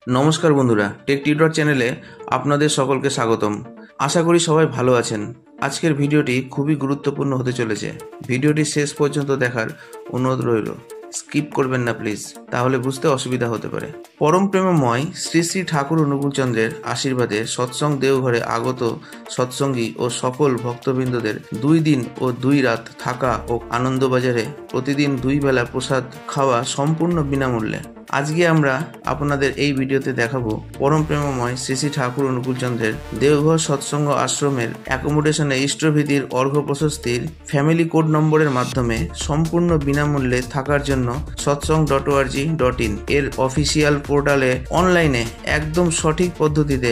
নমস্কার বন্ধুরা, take tutor চ্যানেলে আপনাদের সকলকে স্বাগতম। আশা করি সবাই ভালো আছেন। আজকের ভিডিওটি খুবই গুরুত্বপূর্ণ হতে চলেছে। ভিডিওটি শেষ পর্যন্ত দেখার অনুরোধ রইল। স্কিপ করবেন না প্লিজ, তাহলে বুঝতে অসুবিধা হতে পারে। পরম প্রেমময় শ্রী শ্রী ঠাকুর অনুকূলচন্দ্রের আশীর্বাদে সৎসঙ্গ দেওঘরে আগত সৎসঙ্গী ও সকল ভক্তবৃন্দদের 2 দিন ও 2 রাত থাকা ও আনন্দবাজারে প্রতিদিন 2 বেলা প্রসাদ খাওয়া সম্পূর্ণ বিনামূল্যে। আজকে আমরা আপনাদের এই ভিডিওতে দেখাবো পরম প্রেমময় শ্রী শ্রী ঠাকুর অনুকূলচন্দ্রের দেওঘর সৎসঙ্গ আশ্রমের অ্যাকোমোডেশনে ইষ্টভীতির অর্ঘ্য প্রশস্তির ফ্যামিলি কোড নম্বরের মাধ্যমে সম্পূর্ণ বিনামূল্যে থাকার জন্য satsang.org.in এর অফিসিয়াল পোর্টালে অনলাইনে একদম সঠিক পদ্ধতিতে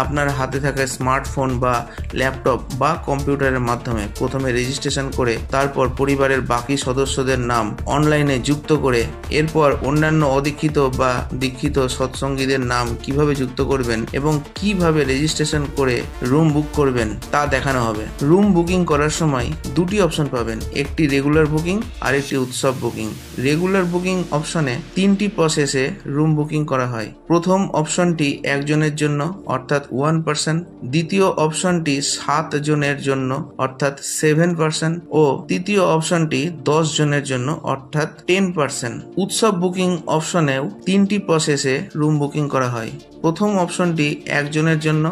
আপনার হাতে থাকা স্মার্টফোন বা ল্যাপটপ বা কম্পিউটারের মাধ্যমে প্রথমে রেজিস্ট্রেশন করে তারপর পরিবারের বাকি সদস্যদের নাম অনলাইনে যুক্ত করে এরপর অন্যান্য অদীক্ষিত বা দীক্ষিত সৎসঙ্গীদের নাম কিভাবে যুক্ত করবেন এবং কিভাবে রেজিস্ট্রেশন করে রুম বুক করবেন তা দেখানো হবে। রুম বুকিং করার সময় 2টি অপশন পাবেন, একটি রেগুলার বুকিং আর একটি উৎসব বুকিং। রেগুলার বুকিং অপশনে 3টি প্রসেসে রুম বুকিং করা হয়। প্রথম অপশনটি একজনের জন্য অর্থাৎ 1%, দ্বিতীয় অপশনটি 7 জনের জন্য অর্থাৎ 7% ও তৃতীয় অপশনটি 10 জনের জন্য অর্থাৎ 10%। উৎসব বুকিং অপশনেও 3টি প্রসেসে রুম বুকিং করা হয়। প্রথম অপশনটি একজনের জন্য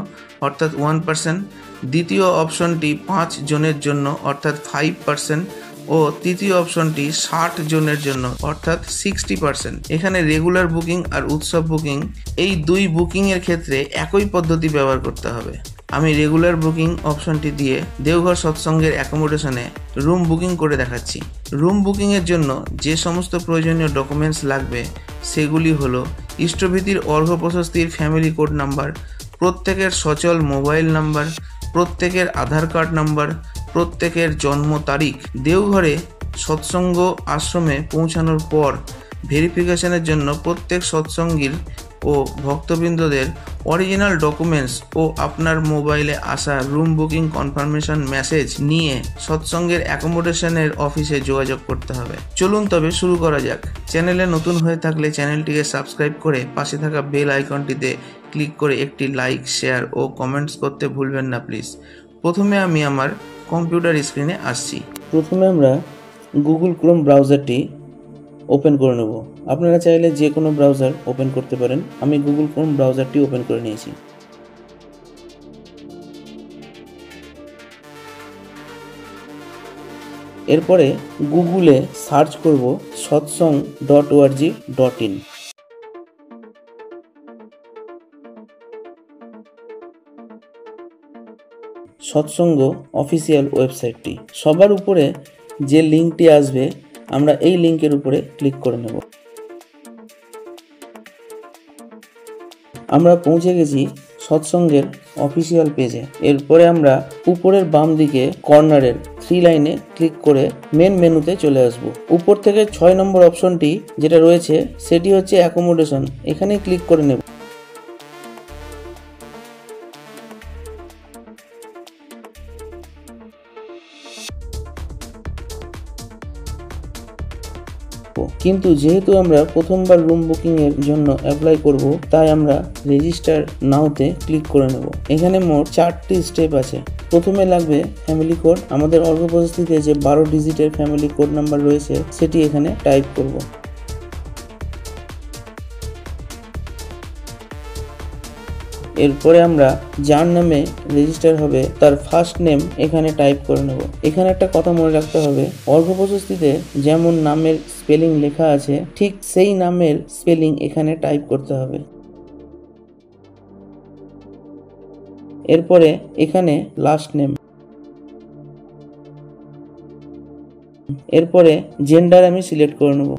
অর্থাৎ 1%, দ্বিতীয় অপশনটি 5 জনের জন্য অর্থাৎ 5% ও তৃতীয় অপশনটি 60 জনের জন্য অর্থাৎ 60%। এখানে রেগুলার বুকিং আর উৎসব বুকিং এই 2 বুকিং এর ক্ষেত্রে একই পদ্ধতি ব্যবহার করতে হবে। আমি রেগুলার বুকিং অপশনটি দিয়ে দেওঘর সৎসঙ্গের অ্যাকোমোডেশনে রুম বুকিং করে দেখাচ্ছি। রুম বুকিং এর জন্য যে সমস্ত প্রয়োজনীয় ডকুমেন্টস লাগবে সেগুলি হলো ইষ্টভীতির অর্ঘ্য প্রশস্তির ফ্যামিলি কোড নাম্বার, প্রত্যেকের সচল মোবাইল নাম্বার, প্রত্যেকের আধার কার্ড নাম্বার, প্রত্যেকের জন্ম তারিখ। দেওঘরে সৎসঙ্গ আশ্রমে পৌঁছানোর পর ভেরিফিকেশনের জন্য প্রত্যেক সৎসঙ্গীর ও ভক্তবৃন্দদের অরিজিনাল ডকুমেন্টস ও আপনার মোবাইলে আসা রুম বুকিং কনফার্মেশন মেসেজ নিয়ে সৎসঙ্গের অ্যাকোমোডেশনের অফিসে যোগাযোগ করতে হবে। চলুন তবে শুরু করা যাক। চ্যানেলে নতুন হয়ে থাকলে চ্যানেলটিকে সাবস্ক্রাইব করে পাশে থাকা বেল আইকনটিতে ক্লিক করে একটি লাইক, শেয়ার ও কমেন্টস করতে ভুলবেন না প্লিজ। প্রথমে আমি আমার কম্পিউটার স্ক্রিনে আসছি। প্রথমে আমরা গুগল ক্রোম ব্রাউজারটি ওপেন করে নেব। আপনারা চাইলে যে কোনো ব্রাউজার ওপেন করতে পারেন। আমি গুগল ক্রোম ব্রাউজারটি ওপেন করে নিয়েছি। এরপরে গুগলে সার্চ করব satsang.org.in। সৎসঙ্গ অফিসিয়াল ওয়েবসাইটটি সবার উপরে যে লিঙ্কটি আসবে আমরা এই লিঙ্কের উপরে ক্লিক করে নেব। আমরা পৌঁছে গেছি সৎসঙ্গের অফিসিয়াল পেজে। এরপরে আমরা উপরের বাম দিকে কর্নারের 3 লাইনে ক্লিক করে মেন মেনুতে চলে আসব। উপর থেকে 6 নম্বর অপশনটি যেটা রয়েছে সেটি হচ্ছে অ্যাকোমোডেশন, এখানে ক্লিক করে নেব। কিন্তু যেহেতু আমরা প্রথমবার রুম বুকিং এর জন্য অ্যাপ্লাই করব তাই আমরা রেজিস্টার নাওতে ক্লিক করে নেব। এখানে মোট 4টি স্টেপ আছে। প্রথমে লাগবে ফ্যামিলি কোড। আমাদের অর্ঘ্য প্রশস্তিতে যে 12 ডিজিটের ফ্যামিলি কোড নাম্বার রয়েছে সেটি এখানে টাইপ করব। এরপরে আমরা যার নামে রেজিস্টার হবে তার ফার্স্ট নেম এখানে টাইপ করে নেব। এখানে একটা কথা মনে রাখতে হবে, অর্ঘ্য প্রশস্তিতে যেমন নামের স্পেলিং লেখা আছে ঠিক সেই নামের স্পেলিং এখানে টাইপ করতে হবে। এরপরে এখানে লাস্ট নেম। এরপরে জেন্ডার আমি সিলেক্ট করে নেব।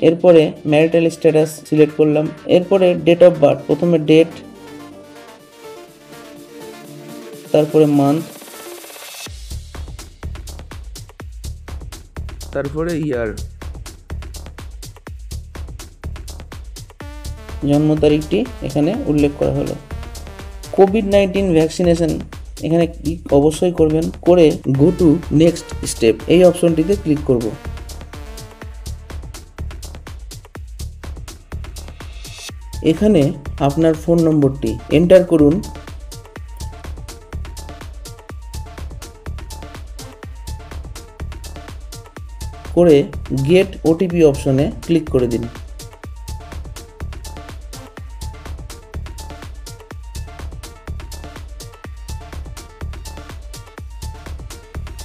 এরপরে ম্যারিটাল স্ট্যাটাস সিলেক্ট করলাম। এরপরে ডেট অফ বার্থ, প্রথমে ডেট, তারপরে মান্থ, তারপরে ইয়ার, জন্ম তারিখটি এখানে উল্লেখ করা হলো। কোভিড-19 ভ্যাকসিনেশন এখানে ক্লিক অবশ্যই করবেন, করে গো টু নেক্সট স্টেপ এই অপশনটিতে ক্লিক করব। এখানে আপনার ফোন নম্বরটি এন্টার করুন। করে গেট ওটিপি অপশনে ক্লিক করে দিন।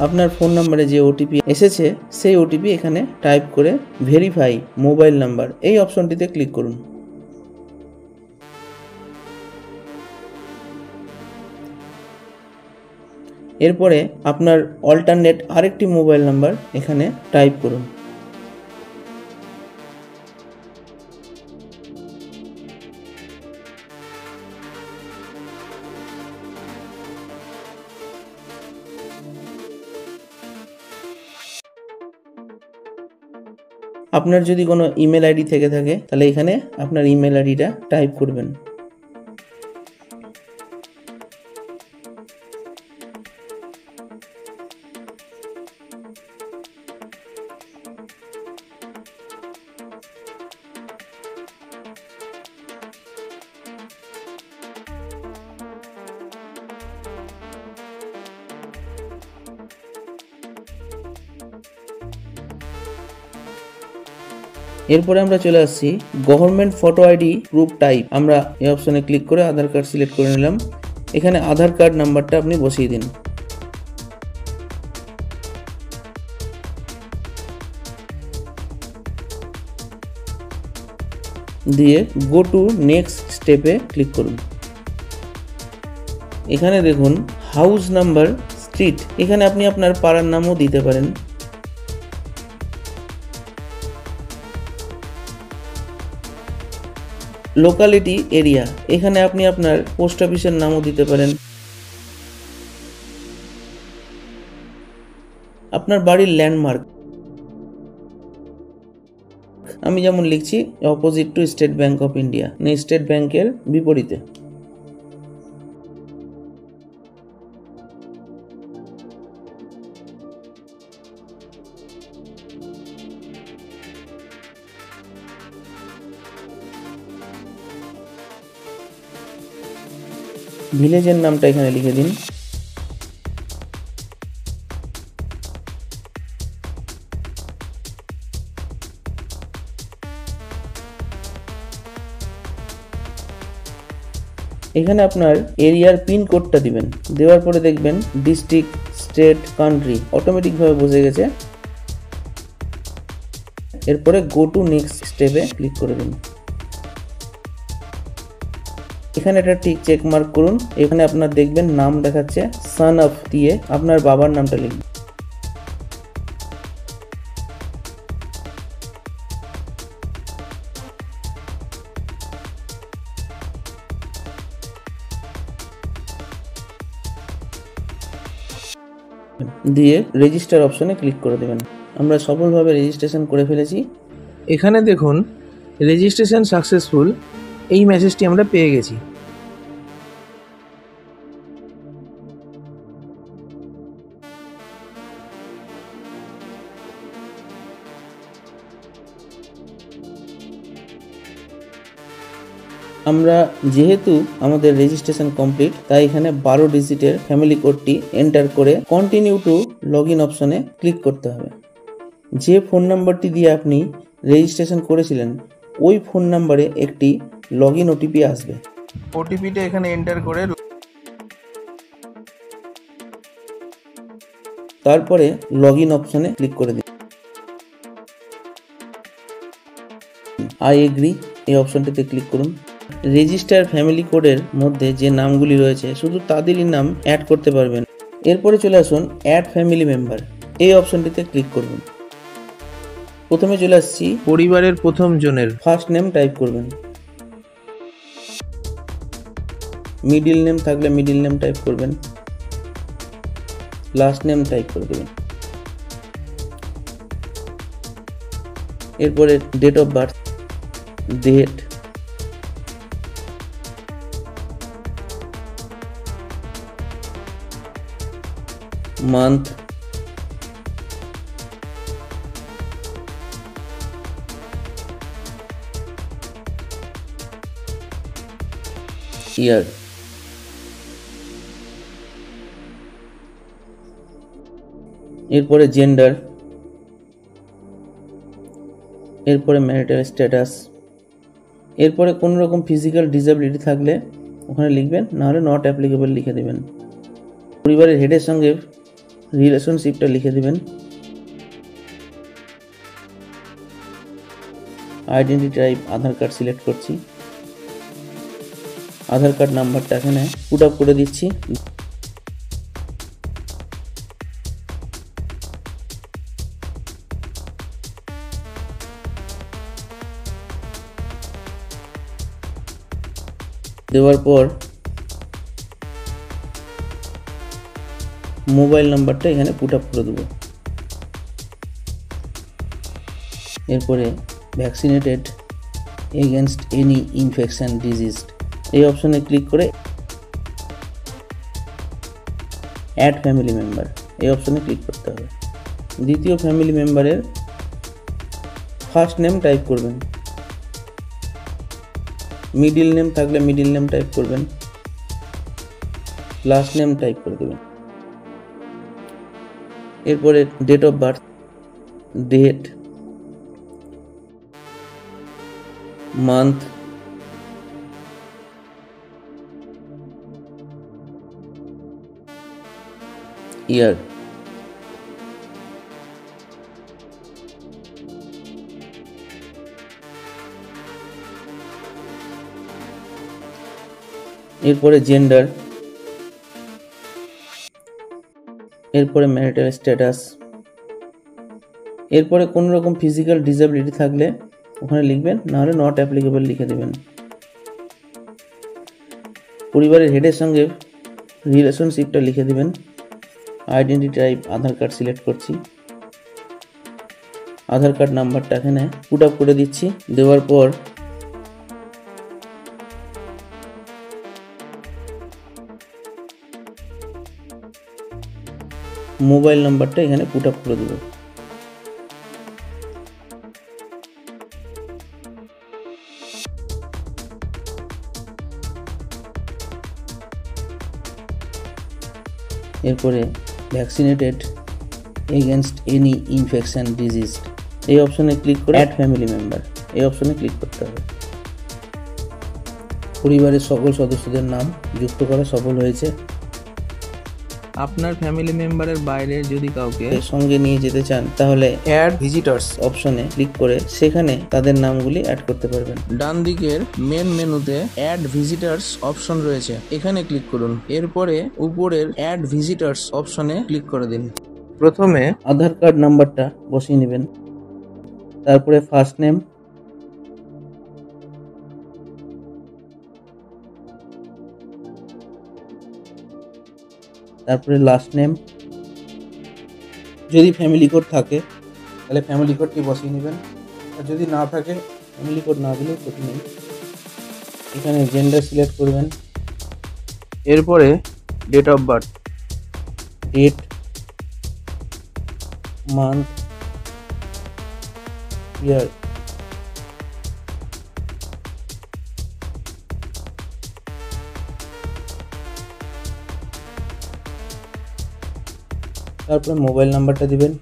আপনার ফোন নম্বরে যে ওটিপি এসেছে সেই ওটিপি এখানে টাইপ করে ভেরিফাই মোবাইল নাম্বার এই অপশনটিতে ক্লিক করুন। এরপরে আপনার অল্টারনেট আরেকটি মোবাইল নাম্বার এখানে টাইপ করুন। আপনার যদি কোনো ইমেল আইডি থেকে থাকে তাহলে এখানে আপনার ইমেল আইডিটা টাইপ করবেন। এরপরে আমরা চলে আসছি government photo ID proof type. আমরা এই অপশনে ক্লিক করে আধার কার্ড সিলেক্ট করে নিলাম। এখানে আধার কার্ড নাম্বারটা আপনি বসিয়ে দিন। দিয়ে গো টু নেক্সট স্টেপে ক্লিক করুন। এখানে দেখুন হাউস নাম্বার, স্ট্রিট, এখানে আপনি আপনার পাড়ার নামও দিতে পারেন। লোকালিটি এরিয়া, এখানে আপনি আপনার পোস্ট অফিসের নামও দিতে পারেন। আপনার বাড়ির ল্যান্ডমার্ক, আমি যেমন লিখছি opposite to state bank of India, state ব্যাংকের বিপরীতে। ভিলেজের নামটা এখানে লিখে দিন। এখানে আপনার এরিয়ার পিন কোডটা দিবেন। দেওয়ার পরে দেখবেন ডিস্ট্রিক্ট, স্টেট, কান্ট্রি অটোমেটিকভাবে বসে গেছে। এরপরে গো টু নেক্সট স্টেপে ক্লিক করে দিন। এখানে একটা টিক চেক মার্ক করুন। এখানে আপনার দেখবেন নাম দেখাচ্ছে সান অফ, দিয়ে আপনার বাবার নামটা লিখুন। দিয়ে রেজিস্টার অপশনে ক্লিক করে দেবেন। আমরা সফলভাবে রেজিস্ট্রেশন করে ফেলেছি। এখানে দেখুন রেজিস্ট্রেশন সাকসেসফুল, এই মেসেজটি আমরা পেয়ে গেছি। আমরা যেহেতু আমাদের রেজিস্ট্রেশন কমপ্লিট, তাই এখানে 12 ডিজিটের ফ্যামিলি কোডটি এন্টার করে কন্টিনিউ টু লগ ইন অপশনে ক্লিক করতে হবে। যে ফোন নাম্বারটি দিয়ে আপনি রেজিস্ট্রেশন করেছিলেন ওই ফোন নাম্বারে একটি লগ ইন ওটিপি আসবে। ওটিপিটা এখানে এন্টার করে তারপরে লগ ইন অপশনে ক্লিক করে দিন। আই এগ্রি এই অপশনটিতে ক্লিক করুন। রেজিস্টার ফ্যামিলি কোডের মধ্যে যে নামগুলি রয়েছে শুধু তাদেরই নাম অ্যাড করতে পারবেন। এরপরে চলে আসুন অ্যাড ফ্যামিলি মেম্বার, এই অপশনটিতে ক্লিক করবেন। প্রথমে চলে আসছি পরিবারের প্রথম জনের ফার্স্ট নেম টাইপ করবেন। মিডিল নেম থাকলে মিডিল নেম টাইপ করবেন। লাস্ট নেম টাইপ করে দেবেন। এরপরে date of birth, date, month, year, এরপরে জেন্ডার, এরপরে ম্যারিটাল স্ট্যাটাস, এরপরে কোনো রকম ফিজিক্যাল ডিসএবিলিটি থাকলে ওখানে লিখবেন, নাহলে নট অ্যাপ্লিকেবল লিখে দেবেন। পরিবারের হেডের সঙ্গে রিলেশনশিপটা লিখে দেবেন। আইডেন্টি টাইপ আধার কার্ড সিলেক্ট করছি, আধার কার্ড নাম্বারটা এখানে পুট আপ করে দিচ্ছি। দেওয়ার পর মোবাইল নাম্বারটা এখানে পুট আপ করে দেবো। এরপরে vaccinated against any infection disease এই অপশনে ক্লিক করে অ্যাড ফ্যামিলি মেম্বার এই অপশনে ক্লিক করতে হবে। দ্বিতীয় ফ্যামিলি মেম্বারের ফার্স্ট নেম টাইপ করবেন, মিডিল নেম থাকলে মিডিল নেম টাইপ করবেন, লাস্ট নেম টাইপ করে দেবেন। এরপরে date of birth, date, month, year, এরপরে জেন্ডার, এরপরে ম্যারিটাল স্ট্যাটাস, এরপরে কোনো রকম ফিজিক্যাল ডিসএবিলিটি থাকলে ওখানে লিখবেন, নাহলে নট অ্যাপ্লিকেবল লিখে দেবেন। পরিবারের হেডের সঙ্গে রিলেশনশিপটা লিখে দেবেন। আইডেন্টি টাইপ আধার কার্ড সিলেক্ট করছি, আধার কার্ড নাম্বারটা এখানে পুট আপ করে দিচ্ছি। দেওয়ার পর মোবাইল নাম্বারটা এখানে পুট আপ করে দেবো। এরপরে vaccinated against any infection disease এই অপশনে ক্লিক করে অ্যাড ফ্যামিলি মেম্বার এই অপশনে ক্লিক করতে হবে। পরিবারের সকল সদস্যদের নাম যুক্ত করা সফল হয়েছে। আপনার ফ্যামিলি মেম্বারের বাইরে যদি কাউকে সঙ্গে নিয়ে যেতে চান তাহলে অ্যাড ভিজিটর্স অপশনে ক্লিক করে সেখানে তাদের নামগুলি অ্যাড করতে পারবেন। ডান দিকের মেন মেনুতে অ্যাড ভিজিটর্স অপশন রয়েছে, এখানে ক্লিক করুন। এরপরে উপরের অ্যাড ভিজিটর্স অপশনে ক্লিক করে দিন। প্রথমে আধার কার্ড নাম্বারটা বসিয়ে নেবেন, তারপরে ফার্স্ট নেম, তারপরে লাস্ট নেম। যদি ফ্যামিলি কোড থাকে তাহলে ফ্যামিলি কোডটি বসিয়ে নেবেন, আর যদি না থাকে ফ্যামিলি কোড না দিলেও ক্ষতি নেই। এখানে জেন্ডার সিলেক্ট করবেন, এরপরে date of birth, date, month, year, তারপরে মোবাইল নাম্বারটা দিবেন।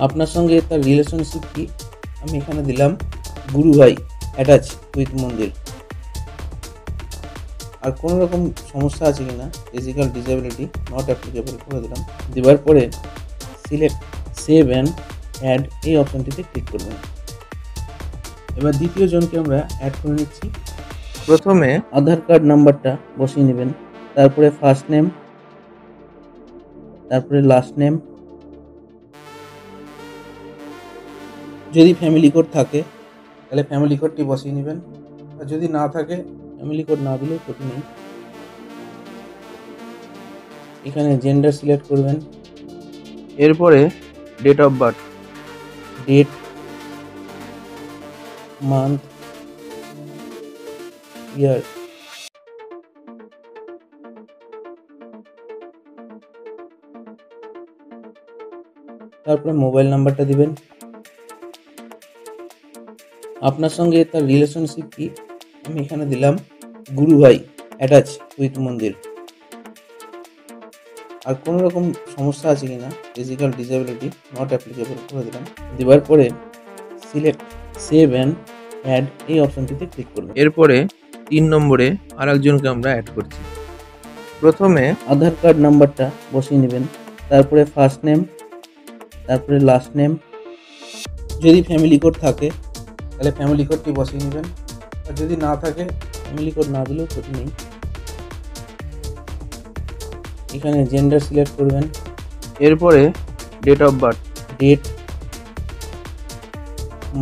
আপনার সঙ্গে তার রিলেশনশিপ কি, আমি এখানে দিলাম গুরু ভাই অ্যাটাচ উইথ মন্দির। আর কোনো রকম সমস্যা আছে কিনা, ফিজিক্যাল ডিসএবিলিটি নট অ্যাপ্লিকেবল করে দিলাম। দেওয়ার পরে সিলেক্ট সেভ অ্যান্ড অ্যাড এই অপশনটিতে ক্লিক করবেন। এবার দ্বিতীয় জনকে আমরা অ্যাড করে নিচ্ছি। প্রথমে আধার কার্ড নাম্বারটা বসিয়ে নেবেন, তারপরে ফার্স্ট নেম, তারপরে লাস্ট নেম। যদি ফ্যামিলি কোড থাকে তাহলে ফ্যামিলি কোডটি বসিয়ে নেবেন, আর যদি না থাকে ফ্যামিলি কোড না দিলেও ক্ষতি নেই। এখানে জেন্ডার সিলেক্ট করবেন, এরপরে date of birth, date, month, year, তারপরে মোবাইল নাম্বারটা দিবেন। আপনার সঙ্গে তার রিলেশনশিপ কি, আমি এখানে দিলাম গুরুভাই অ্যাটাচ উইথ মন্দির। আর কোনো রকম সমস্যা আছে কিনা ফিজিক্যাল ডিসেবিলিটি নট অ্যাপ্লিকেবল করে দিলাম। দেওয়ার পরে সিলেক্ট সেভ অ্যান্ড অ্যাড এই অপশনটিতে ক্লিক করব। এরপরে 3 নম্বরে আরেকজনকে আমরা অ্যাড করছি। প্রথমে আধার কার্ড নাম্বারটা বসিয়ে নেবেন, তারপরে ফার্স্ট নেম, তারপরে লাস্ট নেম। যদি ফ্যামিলি কোড থাকে তাহলে ফ্যামিলি কোডটি বসিয়ে নেবেন, আর যদি না থাকে ফ্যামিলি কোড না দিলেও ক্ষতি নেই। এখানে জেন্ডার সিলেক্ট করবেন, এরপরে date of birth, date,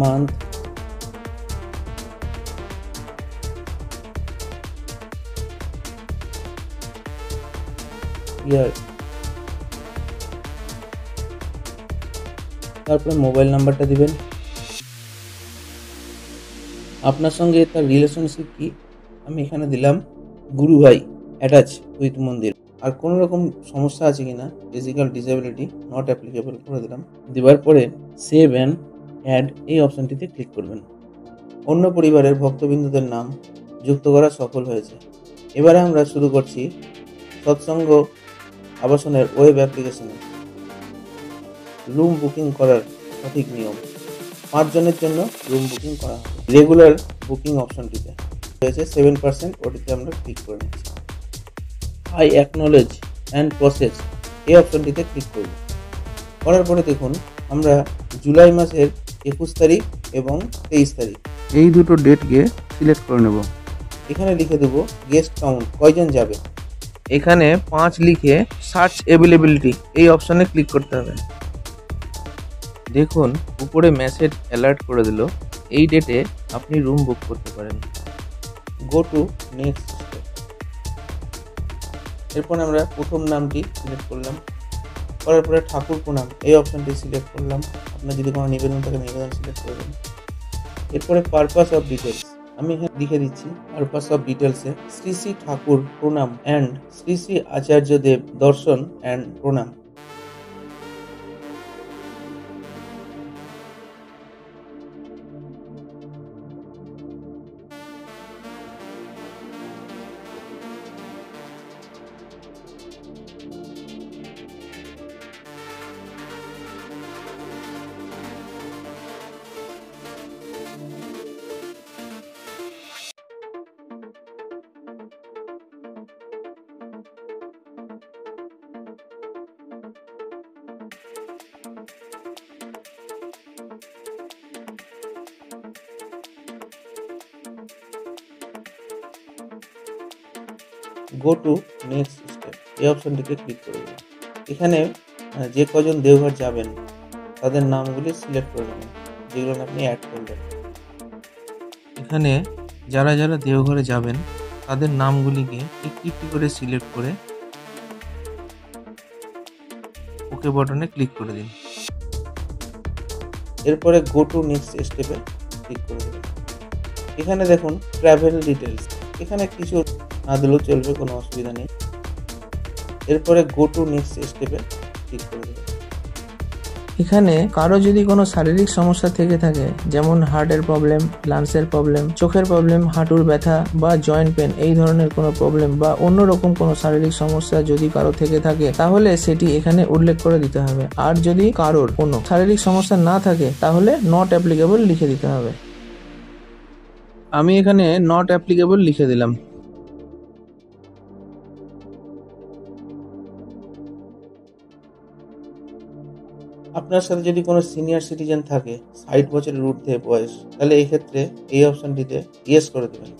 month, year, তারপরে মোবাইল নাম্বারটা দিবেন। আপনার সঙ্গে তার রিলেশনশিপ কি, আমি এখানে দিলাম গুরুভাই অ্যাটাচ উইথ মন্দির। আর কোনো রকম সমস্যা আছে কিনা ফিজিক্যাল ডিসেবিলিটি নট অ্যাপ্লিকেবল করে দিলাম। দেওয়ার পরে সেভ অ্যান্ড অ্যাড এই অপশনটিতে ক্লিক করবেন। অন্য পরিবারের ভক্তবৃন্দদের নাম যুক্ত করা সফল হয়েছে। এবারে আমরা শুরু করছি সৎসঙ্গ আবাসনের ওয়েব অ্যাপ্লিকেশনে রুম বুকিং করার সঠিক নিয়ম। 5 জনের জন্য রুম বুকিং করা হবে। রেগুলার বুকিং অপশনটিতে রয়েছে 7%, ওটিতে আমরা ক্লিক করে নিচ্ছি। আই অ্যাকনোলেজ অ্যান্ড প্রসেস এই অপশনটিতে ক্লিক করব। করার পরে দেখুন আমরা জুলাই মাসের 21 তারিখ এবং 23 তারিখ এই দুটো ডেটকে সিলেক্ট করে নেব। এখানে লিখে দেবো গেস্ট কাউন্ট, কয়জন যাবে। এখানে 5 লিখে সার্চ অ্যাভেলেবিলিটি এই অপশনে ক্লিক করতে হবে। দেখুন উপরে মেসেজ অ্যালার্ট করে দিল, এই ডেটে আপনি রুম বুক করতে পারেন। Go to next step. এরপর আমরা প্রথম নামটি সিলেক্ট করলাম, করার পরে ঠাকুর প্রণাম এই অপশনটি সিলেক্ট করলাম। আপনার যদি কোনো নিবেদন থাকে নিবেদন সিলেক্ট করবেন। এরপরে পারপাস অফ ডিটেলস আমি এখানে লিখে দিচ্ছি। পারপাস অফ ডিটেলসে শ্রী শ্রী ঠাকুর প্রণাম অ্যান্ড শ্রী শ্রী আচার্য দেব দর্শন অ্যান্ড প্রণাম। গো টু নেক্সট স্টেপ এই অপশনটিতে ক্লিক করব। এখানে যে কজন দেওঘর যাবেন তাদের নামগুলি সিলেক্ট করে নেবেন, যেগুলো আপনি অ্যাড করবেন। এখানে যারা যারা দেওঘরে যাবেন তাদের নামগুলিকে একটি একটি করে সিলেক্ট করে ওকে বাটনে ক্লিক করে দিন। এরপরে গো টু নেক্সট স্টেপে ক্লিক করে দেবেন। এখানে দেখুন ট্রাভেল ডিটেলস, এখানে কিছু না দিলেও চলবে, কোনো অসুবিধা নেই। এরপরে গো টু নেক্সট স্টেপে ক্লিক করে দেবেন। এখানে কারো যদি কোনো শারীরিক সমস্যা থেকে থাকে, যেমন হার্টের প্রবলেম, লাংসের প্রবলেম, চোখের প্রবলেম, হাঁটুর ব্যথা বা জয়েন্ট পেন এই ধরনের কোনো প্রবলেম বা অন্যরকম কোনো শারীরিক সমস্যা যদি কারো থেকে থাকে তাহলে সেটি এখানে উল্লেখ করে দিতে হবে। আর যদি কারোর কোনো শারীরিক সমস্যা না থাকে তাহলে নট অ্যাপ্লিকেবল লিখে দিতে হবে। আমি এখানে নট অ্যাপ্লিকেবল লিখে দিলাম। আপনার সাথে যদি কোনো সিনিয়র সিটিজেন থাকে 60 বছরের ঊর্ধ্বে বয়স, তাহলে এই ক্ষেত্রে এই অপশনটিতে ইয়েস করে দেবেন।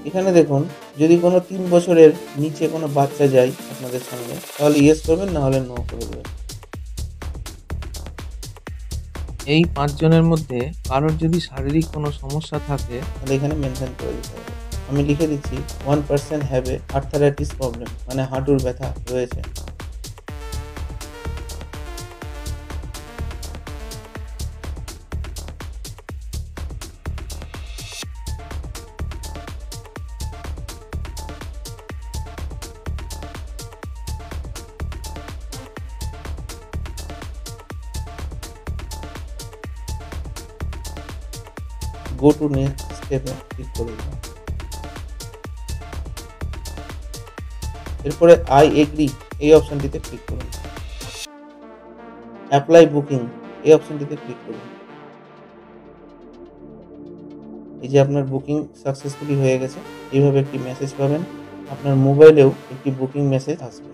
এখানে দেখুন যদি কোনো 3 বছরের নিচে কোনো বাচ্চা যায় আপনাদের সঙ্গে তাহলে ইয়েস করবেন, না হলে নো করে দেবেন। এই 5 জনের মধ্যে কারোর যদি শারীরিক কোনো সমস্যা থাকে তাহলে এখানে মেনশন করে দিতে হবে। আমি লিখে দিচ্ছি 1% হ্যাভ এ আর্থারাইটিস প্রবলেম, মানে হাঁটুর ব্যথা রয়েছে। গো টু নেক্সট স্টেপে ক্লিক করে দিলাম। এরপরে আই এগ্রি এই অপশনটিতে ক্লিক করুন। অ্যাপ্লাই বুকিং এই অপশনটিতে ক্লিক করুন। এই যে আপনার বুকিং সাকসেসফুলি হয়ে গেছে, এইভাবে একটি মেসেজ পাবেন। আপনার মোবাইলেও একটি বুকিং মেসেজ আসবে।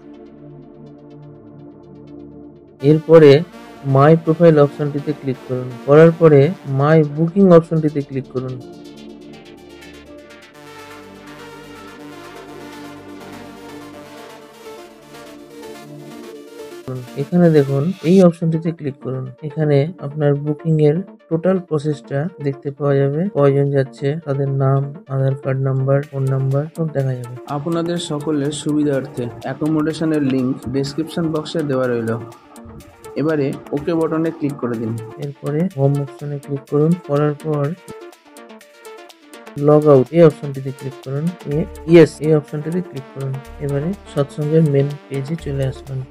এরপরে মাই প্রোফাইল অপশনটিতে ক্লিক করুন। করার পরে মাই বুকিং অপশনটিতে ক্লিক করুন। এখানে দেখুন এই অপশনটিতে ক্লিক করুন। এখানে আপনার বুকিং এর টোটাল প্রসেসটা দেখতে পাওয়া যাবে। কয়জন যাচ্ছে, তাদের নাম, আধার কার্ড নাম্বার, ফোন নাম্বার সব দেখা যাবে। আপনাদের সকলের সুবিধার্থে অ্যাকোমোডেশনের লিংক ডেসক্রিপশন বক্সে দেওয়া রইল। এবারে ওকে বাটনে ক্লিক করে দিন। এরপরে হোম অপশনে ক্লিক করুন। করার পর লগ আউট এই অপশনটিতে ক্লিক করুন। ইয়েস এই অপশনটিতে ক্লিক করুন। এবারে সৎসঙ্গের মেন পেজে চলে আসবেন।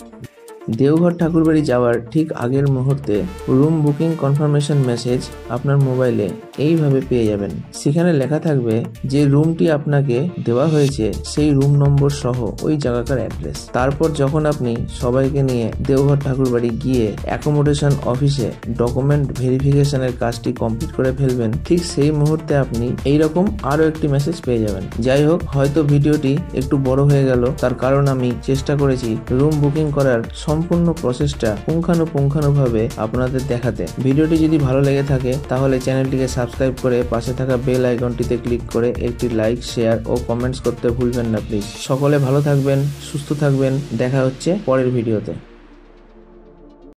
দেওঘর ঠাকুরবাড়ি যাওয়ার ঠিক আগের মুহূর্তে রুম বুকিং কনফার্মেশন মেসেজ আপনার মোবাইলে এইভাবে পেয়ে যাবেন। সেখানে লেখা থাকবে যে রুমটি আপনাকে দেওয়া হয়েছে সেই রুম নম্বর সহ ওই জায়গাকার অ্যাড্রেস। তারপর যখন আপনি সবাইকে নিয়ে দেওঘর ঠাকুরবাড়ি গিয়ে অ্যাকোমোডেশন অফিসে ডকুমেন্ট ভেরিফিকেশনের কাজটি কমপ্লিট করে ফেলবেন, ঠিক সেই মুহূর্তে আপনি এইরকম আরো একটি মেসেজ পেয়ে যাবেন। যাই হোক, হয়তো ভিডিওটি একটু বড় হয়ে গেল, তার কারণ আমি চেষ্টা করেছি রুম বুকিং করার সম্পূর্ণ প্রসেসটা পুঙ্খানুপুঙ্খানুভাবে আপনাদের দেখাতে। ভিডিওটি যদি ভালো লেগে থাকে তাহলে চ্যানেলটিকে সাবস্ক্রাইব করে পাশে থাকা বেল আইকনটিতে ক্লিক করে একটি লাইক, শেয়ার ও কমেন্টস করতে ভুলবেন না প্লিজ। সকলে ভালো থাকবেন, সুস্থ থাকবেন। দেখা হচ্ছে পরের ভিডিওতে।